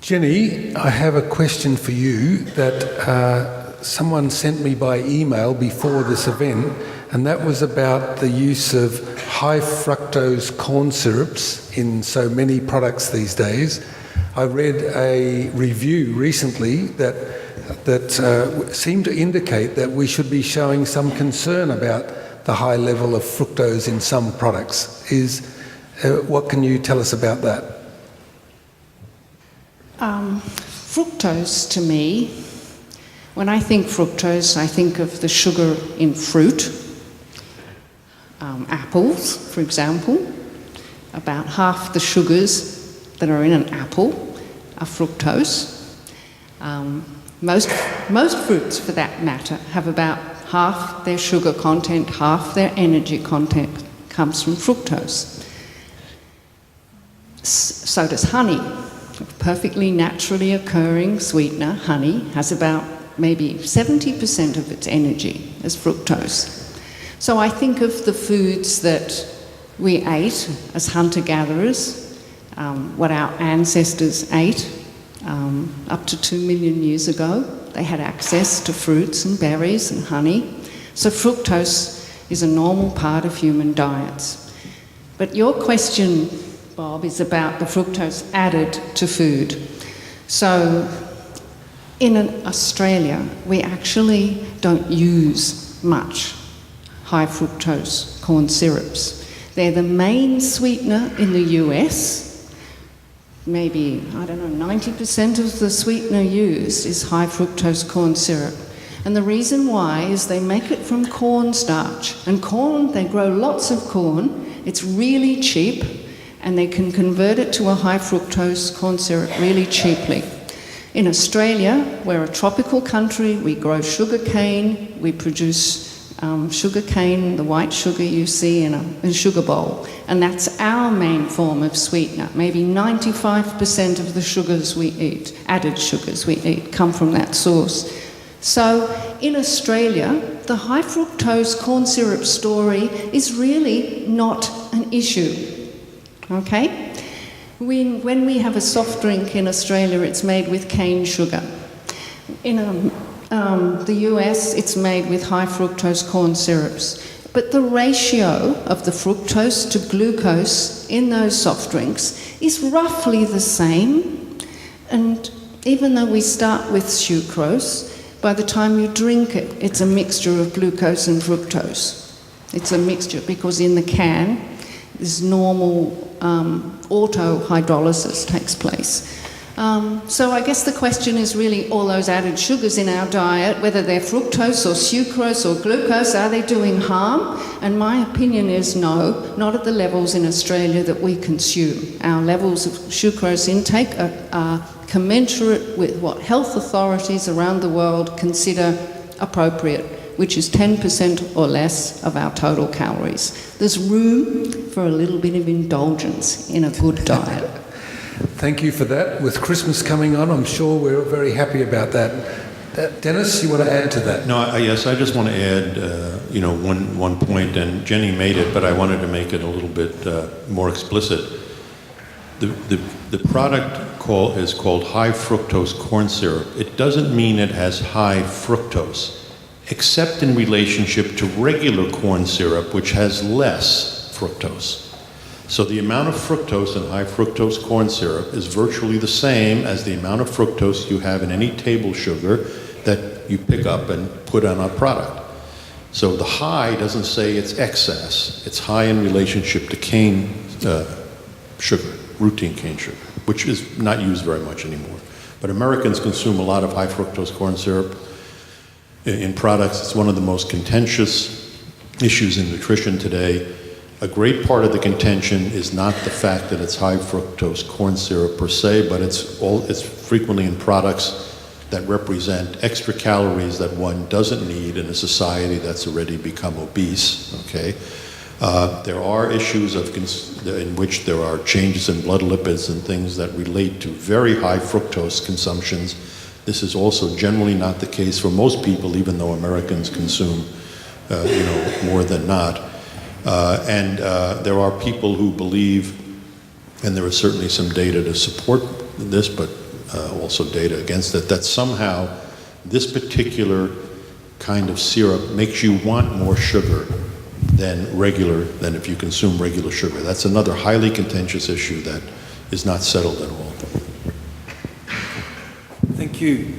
Jenny, I have a question for you that someone sent me by email before this event, and that was about the use of high fructose corn syrups in so many products these days. I read a review recently that seemed to indicate that we should be showing some concern about the high level of fructose in some products. What can you tell us about that? Fructose, to me, when I think fructose, I think of the sugar in fruit. Apples, for example. About half the sugars that are in an apple are fructose. Most fruits, for that matter, have about half their sugar content, half their energy content comes from fructose. So does honey. A perfectly naturally occurring sweetener, honey, has about maybe 70% of its energy as fructose. So I think of the foods that we ate as hunter-gatherers, what our ancestors ate up to 2 million years ago. They had access to fruits and berries and honey. So fructose is a normal part of human diets. But your question, Bob, is about the fructose added to food. So in Australia, we actually don't use much high fructose corn syrups. They're the main sweetener in the US. Maybe, 90% of the sweetener used is high fructose corn syrup. And the reason why is they make it from cornstarch. And corn, they grow lots of corn. It's really cheap, and they can convert it to a high fructose corn syrup really cheaply. In Australia, we're a tropical country. We grow sugar cane. We produce sugar cane, the white sugar you see in a sugar bowl, and that's our main form of sweetener. Maybe 95% of the sugars we eat, added sugars we eat, come from that source. So in Australia, the high fructose corn syrup story is really not an issue, okay? When we have a soft drink in Australia, it's made with cane sugar. In the US, it's made with high fructose corn syrups. But the ratio of the fructose to glucose in those soft drinks is roughly the same. And even though we start with sucrose, by the time you drink it, it's a mixture of glucose and fructose. It's a mixture because in the can, this normal auto hydrolysis takes place. So I guess the question is really all those added sugars in our diet, whether they're fructose or sucrose or glucose, are they doing harm? And my opinion is no, not at the levels in Australia that we consume. Our levels of sucrose intake are commensurate with what health authorities around the world consider appropriate, which is 10% or less of our total calories. There's room for a little bit of indulgence in a good diet. Thank you for that. With Christmas coming on, I'm sure we're very happy about that. Dennis, you want to add to that? No, yes, I just want to add, one point, and Jenny made it, but I wanted to make it a little bit more explicit. The product is called high fructose corn syrup. It doesn't mean it has high fructose, except in relationship to regular corn syrup, which has less fructose. So the amount of fructose in high fructose corn syrup is virtually the same as the amount of fructose you have in any table sugar that you pick up and put on a product. So the high doesn't say it's excess. It's high in relationship to cane sugar, routine cane sugar, which is not used very much anymore. But Americans consume a lot of high fructose corn syrup in products. It's one of the most contentious issues in nutrition today. A great part of the contention is not the fact that it's high fructose corn syrup per se, but it's frequently in products that represent extra calories that one doesn't need in a society that's already become obese, okay? There are issues in which there are changes in blood lipids and things that relate to very high fructose consumptions. This is also generally not the case for most people, even though Americans consume, more than not. And there are people who believe, and there is certainly some data to support this, but also data against it, that somehow this particular kind of syrup makes you want more sugar than if you consume regular sugar. That's another highly contentious issue that is not settled at all. Thank you.